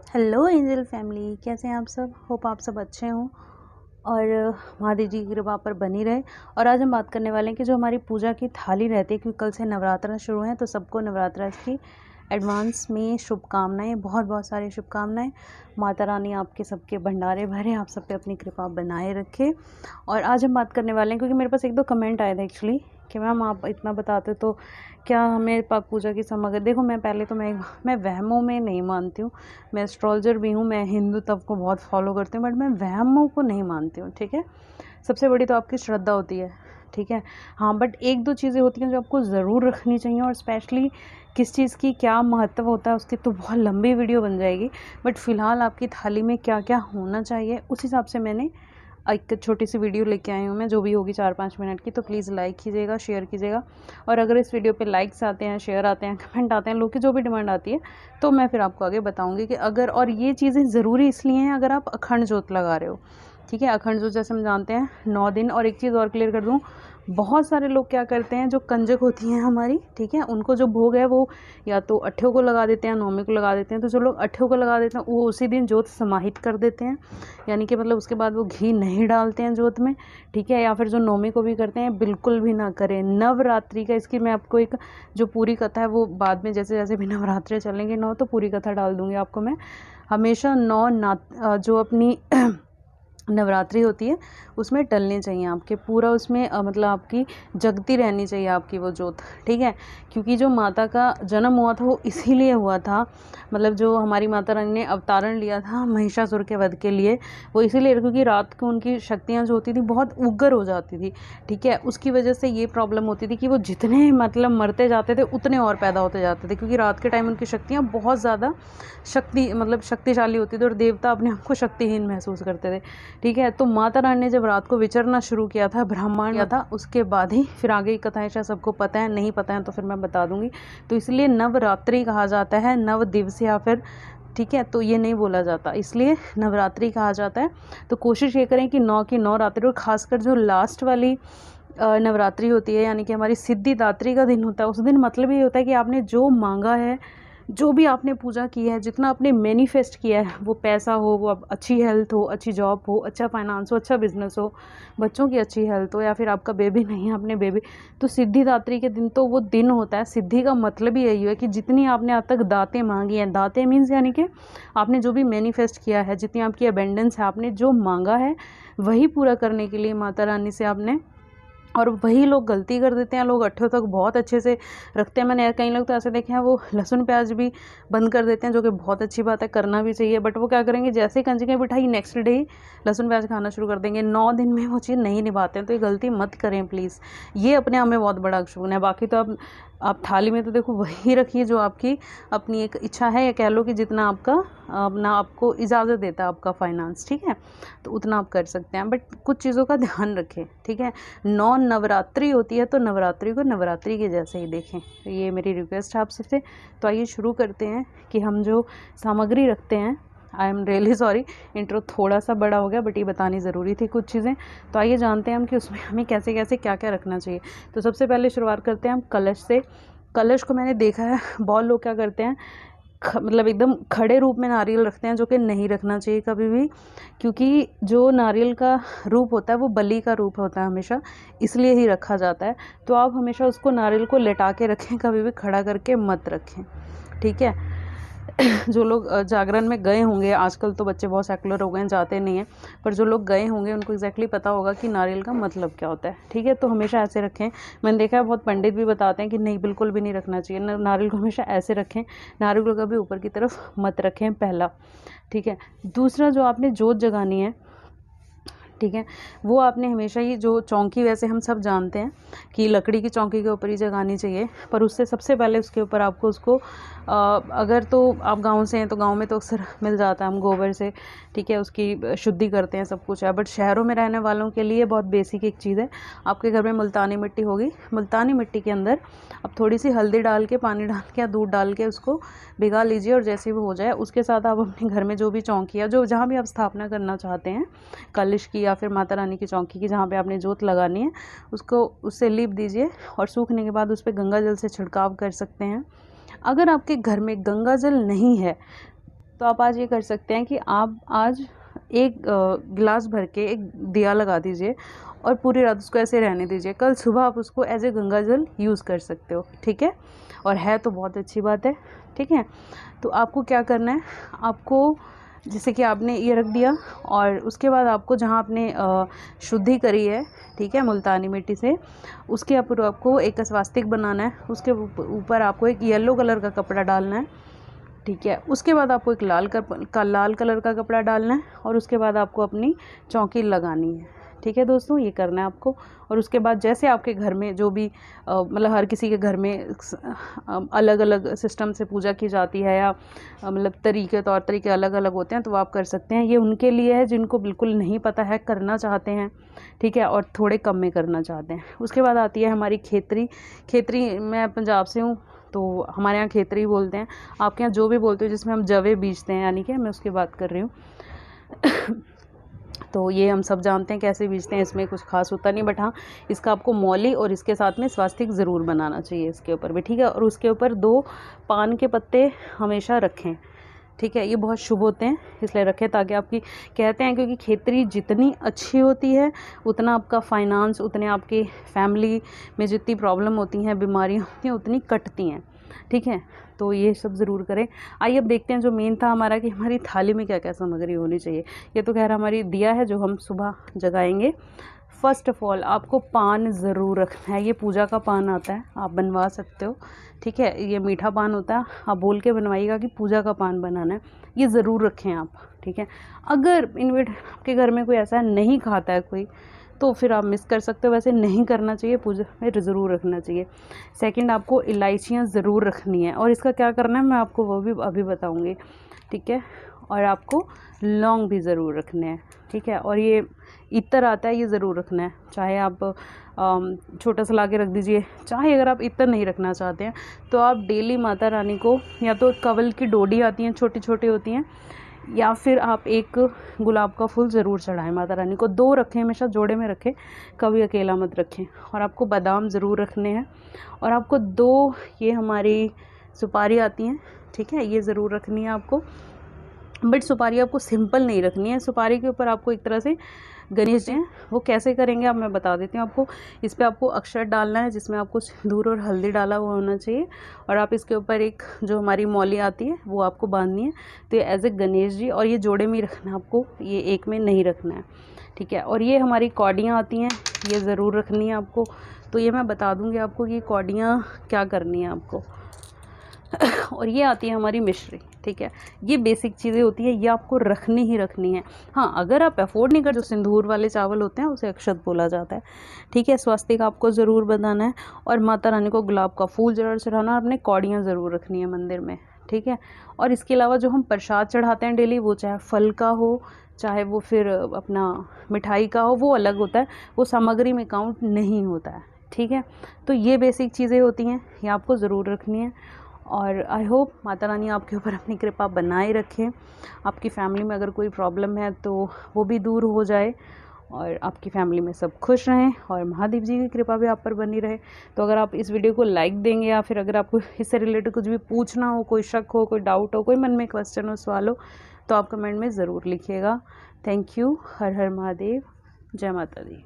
Hello angel family, कैसे हैं आप सब। होप आप सब अच्छे हों और महादेव जी की कृपा पर बनी रहे। और आज हम बात करने वाले हैं कि जो हमारी पूजा की थाली रहती है, क्योंकि कल से नवरात्रा शुरू है, तो सबको नवरात्रा की एडवांस में शुभकामनाएं, बहुत बहुत सारी शुभकामनाएं। माता रानी आपके सबके भंडारे भरे, आप सब पे अपनी कृपा बनाए रखे। और आज हम बात करने वाले हैं, क्योंकि मेरे पास एक दो कमेंट आए थे एक्चुअली कि मैम आप इतना बताते तो क्या हमें पूजा की सामग्री। देखो, मैं पहले तो मैं वहमों में नहीं मानती हूँ। मैं एस्ट्रोलॉजर भी हूँ, मैं हिंदू तत्व को बहुत फॉलो करती हूँ, बट मैं वहमों को नहीं मानती हूँ। ठीक है, सबसे बड़ी तो आपकी श्रद्धा होती है। ठीक है, हाँ, बट एक दो चीज़ें होती हैं जो आपको ज़रूर रखनी चाहिए, और स्पेशली किस चीज़ की क्या महत्व होता है उसकी तो बहुत लंबी वीडियो बन जाएगी। बट फ़िलहाल आपकी थाली में क्या क्या होना चाहिए उस हिसाब से मैंने एक छोटी सी वीडियो लेके आई हूँ मैं, जो भी होगी 4-5 मिनट की। तो प्लीज़ लाइक कीजिएगा, शेयर कीजिएगा। और अगर इस वीडियो पे लाइक्स आते हैं, शेयर आते हैं, कमेंट आते हैं, लोग की जो भी डिमांड आती है, तो मैं फिर आपको आगे बताऊँगी कि अगर, और ये चीज़ें ज़रूरी इसलिए हैं अगर आप अखंड जोत लगा रहे हो। ठीक है, अखंड जोत जैसे हम जानते हैं 9 दिन। और एक चीज़ और क्लियर कर दूँ, बहुत सारे लोग क्या करते हैं, जो कंजक होती हैं हमारी, ठीक है, उनको जो भोग है वो या तो अट्ठों को लगा देते हैं, नौमी को लगा देते हैं। तो जो लोग अट्ठों को लगा देते हैं वो उसी दिन जोत समाहित कर देते हैं, यानी कि मतलब उसके बाद वो घी नहीं डालते हैं जोत में। ठीक है, या फिर जो नौमी को भी करते हैं, बिल्कुल भी ना करें। नवरात्रि का, इसकी मैं आपको एक जो पूरी कथा है वो बाद में, जैसे जैसे भी नवरात्रि चलेंगे 9, तो पूरी कथा डाल दूँगी आपको मैं। हमेशा 9 जो अपनी नवरात्रि होती है उसमें टलनी चाहिए आपके, पूरा उसमें मतलब आपकी जगती रहनी चाहिए आपकी वो जोत। ठीक है, क्योंकि जो माता का जन्म हुआ था वो इसीलिए हुआ था, मतलब जो हमारी माता रानी ने अवतारण लिया था महिषासुर के वध के लिए, वो इसीलिए क्योंकि रात को उनकी शक्तियाँ जो होती थी बहुत उग्र हो जाती थी। ठीक है, उसकी वजह से ये प्रॉब्लम होती थी कि वो जितने मतलब मरते जाते थे उतने और पैदा होते जाते थे, क्योंकि रात के टाइम उनकी शक्तियाँ बहुत ज़्यादा शक्तिशाली होती थी और देवता अपने आप को शक्तिहीन महसूस करते थे। ठीक है, तो माता रानी ने जब रात को विचरना शुरू किया था, ब्रह्मांड किया था, उसके बाद ही फिर आगे की कथाएं शायद सबको पता है, नहीं पता है तो फिर मैं बता दूंगी। तो इसलिए नवरात्रि कहा जाता है, नव दिवस या फिर, ठीक है, तो ये नहीं बोला जाता, इसलिए नवरात्रि कहा जाता है। तो कोशिश ये करें कि 9 की 9 रात्रि, और खासकर जो लास्ट वाली नवरात्रि होती है, यानी कि हमारी सिद्धिदात्री का दिन होता है, उस दिन मतलब ये होता है कि आपने जो मांगा है, जो भी आपने पूजा की है, जितना आपने मैनिफेस्ट किया है, वो पैसा हो, वो अच्छी हेल्थ हो, अच्छी जॉब हो, अच्छा फाइनेंस हो, अच्छा बिजनेस हो, बच्चों की अच्छी हेल्थ हो, या फिर आपका बेबी नहीं है, आपने बेबी, तो सिद्धिदात्री के दिन तो वो दिन होता है। सिद्धि का मतलब ही यही है कि जितनी आपने आज तक दातें मांगी हैं, दातें मीन्स यानी कि आपने जो भी मैनिफेस्ट किया है, जितनी आपकी अबेंडेंस है, आपने जो मांगा है वही पूरा करने के लिए माता रानी से आपने, और वही लोग गलती कर देते हैं, लोग अट्ठों तक बहुत अच्छे से रखते हैं। मैंने कई लोग तो ऐसे देखे हैं वो लहसुन प्याज भी बंद कर देते हैं, जो कि बहुत अच्छी बात है, करना भी चाहिए। बट वो क्या करेंगे, जैसे ही कंजकें बिठाई नेक्स्ट डे ही लहसुन प्याज खाना शुरू कर देंगे। 9 दिन में वो चीज़ नहीं निभाते हैं, तो ये गलती मत करें प्लीज़। ये अपने आप में बहुत बड़ा अक्षुण है। बाकी तो आप थाली में तो देखो वही रखिए जो आपकी अपनी एक इच्छा है, या कह लो कि जितना आपका अपना आपको इजाज़त देता है आपका फाइनेंस। ठीक है, तो उतना आप कर सकते हैं, बट कुछ चीज़ों का ध्यान रखें। ठीक है, 9 नवरात्रि होती है, तो नवरात्रि को नवरात्रि के जैसे ही देखें, तो ये मेरी रिक्वेस्ट है आप सबसे। तो आइए शुरू करते हैं कि हम जो सामग्री रखते हैं, I am really sorry, intro थोड़ा सा बड़ा हो गया, बट ये बतानी ज़रूरी थी कुछ चीज़ें। तो आइए जानते हैं हम कि उसमें हमें कैसे कैसे क्या क्या रखना चाहिए। तो सबसे पहले शुरुआत करते हैं हम कलश से। कलश को मैंने देखा है बहुत लोग क्या करते हैं, मतलब एकदम खड़े रूप में नारियल रखते हैं, जो कि नहीं रखना चाहिए कभी भी, क्योंकि जो नारियल का रूप होता है वो बलि का रूप होता है हमेशा, इसलिए ही रखा जाता है। तो आप हमेशा उसको नारियल को लेटा के रखें, कभी भी खड़ा करके मत रखें। ठीक है, जो लोग जागरण में गए होंगे, आजकल तो बच्चे बहुत सेकुलर हो गए हैं, जाते नहीं हैं, पर जो लोग गए होंगे उनको एग्जैक्टली पता होगा कि नारियल का मतलब क्या होता है। ठीक है, तो हमेशा ऐसे रखें। मैंने देखा है बहुत पंडित भी बताते हैं कि नहीं, बिल्कुल भी नहीं रखना चाहिए, नारियल को हमेशा ऐसे रखें, नारियल को कभी ऊपर की तरफ मत रखें, पहला। ठीक है, दूसरा, जो आपने जोत जगानी है, ठीक है, वो आपने हमेशा ही जो चौंकी, वैसे हम सब जानते हैं कि लकड़ी की चौंकी के ऊपर ही जगानी चाहिए, पर उससे सबसे पहले उसके ऊपर आपको उसको अगर तो आप गांव से हैं तो गांव में तो अक्सर मिल जाता है, हम गोबर से, ठीक है, उसकी शुद्धि करते हैं, सब कुछ है। बट शहरों में रहने वालों के लिए बहुत बेसिक एक चीज़ है, आपके घर में मुल्तानी मिट्टी होगी, मुल्तानी मिट्टी के अंदर अब थोड़ी सी हल्दी डाल के, पानी डाल के या दूध डाल के उसको भिगा लीजिए, और जैसे वो हो जाए उसके साथ आप अपने घर में जो भी चौंकी है, जो जहाँ भी आप स्थापना करना चाहते हैं, कलश की या फिर माता रानी की चौंकी की, जहाँ पे आपने जोत लगानी है, उसको उससे लीप दीजिए, और सूखने के बाद उस पर गंगा जल से छिड़काव कर सकते हैं। अगर आपके घर में गंगा जल नहीं है तो आप आज ये कर सकते हैं कि आप आज एक गिलास भर के एक दिया लगा दीजिए और पूरी रात उसको ऐसे रहने दीजिए। कल सुबह आप उसको एज ए गंगा जल यूज़ कर सकते हो, ठीक है। और है तो बहुत अच्छी बात है, ठीक है। तो आपको क्या करना है, आपको जैसे कि आपने ये रख दिया और उसके बाद आपको जहाँ आपने शुद्धि करी है, ठीक है, मुल्तानी मिट्टी से, उसके ऊपर आपको एक स्वास्तिक बनाना है। उसके ऊपर आपको एक येलो कलर का कपड़ा डालना है, ठीक है। उसके बाद आपको एक लाल कलर का कपड़ा डालना है और उसके बाद आपको अपनी चौकी लगानी है, ठीक है दोस्तों, ये करना है आपको। और उसके बाद जैसे आपके घर में जो भी मतलब हर किसी के घर में अलग अलग सिस्टम से पूजा की जाती है या मतलब तौर तरीके अलग अलग होते हैं, तो आप कर सकते हैं। ये उनके लिए है जिनको बिल्कुल नहीं पता है, करना चाहते हैं, ठीक है, और थोड़े कम में करना चाहते हैं। उसके बाद आती है हमारी खेतरी। मैं पंजाब से हूँ तो हमारे यहाँ खेतरी बोलते हैं, आपके यहाँ जो भी बोलते हो, जिसमें हम जवे बीजते हैं, यानी कि मैं उसकी बात कर रही हूँ। तो ये हम सब जानते हैं कैसे बीजते हैं, इसमें कुछ खास होता नहीं, बट हाँ, इसका आपको मौली और इसके साथ में स्वास्तिक ज़रूर बनाना चाहिए इसके ऊपर भी, ठीक है। और उसके ऊपर 2 पान के पत्ते हमेशा रखें, ठीक है, ये बहुत शुभ होते हैं इसलिए रखें, ताकि आपकी, कहते हैं क्योंकि खेतरी जितनी अच्छी होती है उतना आपका फाइनेंस, उतने आपकी फैमिली में जितनी प्रॉब्लम होती हैं, बीमारियाँ होती हैं, उतनी कटती हैं, ठीक है। तो ये सब ज़रूर करें। आइए अब देखते हैं जो मेन था हमारा, कि हमारी थाली में क्या क्या सामग्री होनी चाहिए। ये तो खैर हमारी दिया है जो हम सुबह जगाएंगे। फ़र्स्ट ऑफ़ ऑल आपको पान ज़रूर रखना है। ये पूजा का पान आता है, आप बनवा सकते हो, ठीक है। ये मीठा पान होता है, आप बोल के बनवाइएगा कि पूजा का पान बनाना है, ये ज़रूर रखें आप, ठीक है। अगर आपके घर में कोई ऐसा नहीं खाता है कोई, तो फिर आप मिस कर सकते हो, वैसे नहीं करना चाहिए, पूजा में ज़रूर रखना चाहिए। सेकंड, आपको इलायचियाँ ज़रूर रखनी है और इसका क्या करना है मैं आपको वो भी अभी बताऊँगी, ठीक है। और आपको लौंग भी ज़रूर रखने हैं, ठीक है। और ये इत्र आता है, ये ज़रूर रखना है, चाहे आप छोटा सा ला के रख दीजिए, चाहे अगर आप इत्र नहीं रखना चाहते हैं तो आप डेली माता रानी को या तो कवल की डोडी आती हैं, छोटी छोटी होती हैं, या फिर आप एक गुलाब का फूल ज़रूर चढ़ाएं माता रानी को। 2 रखें, हमेशा जोड़े में रखें, कभी अकेला मत रखें। और आपको बादाम ज़रूर रखने हैं और आपको 2 ये हमारी सुपारी आती हैं, ठीक है, ये ज़रूर रखनी है आपको। बट सुपारी आपको सिंपल नहीं रखनी है, सुपारी के ऊपर आपको एक तरह से गणेश जी हैं, वो कैसे करेंगे अब मैं बता देती हूँ आपको। इस पर आपको अक्षर डालना है जिसमें आपको सिंदूर और हल्दी डाला हुआ होना चाहिए, और आप इसके ऊपर एक जो हमारी मौली आती है वो आपको बांधनी है। तो ये एज ए गणेश जी, और ये जोड़े में ही रखना है आपको, ये एक में नहीं रखना है, ठीक है। और ये हमारी कौड़ियाँ आती हैं, ये ज़रूर रखनी है आपको। तो ये मैं बता दूँगी आपको कि कौड़ियाँ क्या करनी है आपको। और ये आती है हमारी मिश्री, ठीक है। ये बेसिक चीज़ें होती है, ये आपको रखनी ही रखनी है। हाँ, अगर आप अफोर्ड नहीं कर, जो सिंदूर वाले चावल होते हैं उसे अक्षत बोला जाता है, ठीक है। स्वास्तिक आपको ज़रूर बनाना है और माता रानी को गुलाब का फूल ज़रूर चढ़ाना, और अपने कौड़ियाँ ज़रूर रखनी है मंदिर में, ठीक है। और इसके अलावा जो हम प्रसाद चढ़ाते हैं डेली, वो चाहे फल का हो, चाहे वो फिर अपना मिठाई का हो, वो अलग होता है, वो सामग्री में काउंट नहीं होता है, ठीक है। तो ये बेसिक चीज़ें होती हैं, ये आपको ज़रूर रखनी है। और आई होप माता रानी आपके ऊपर अपनी कृपा बनाए रखें, आपकी फ़ैमिली में अगर कोई प्रॉब्लम है तो वो भी दूर हो जाए, और आपकी फ़ैमिली में सब खुश रहें, और महादेव जी की कृपा भी आप पर बनी रहे। तो अगर आप इस वीडियो को लाइक देंगे, या फिर अगर आपको इससे रिलेटेड कुछ भी पूछना हो, कोई शक हो, कोई डाउट हो, कोई मन में क्वेश्चन हो, सवाल हो, तो आप कमेंट में ज़रूर लिखिएगा। Thank you. हर हर महादेव। जय माता दी।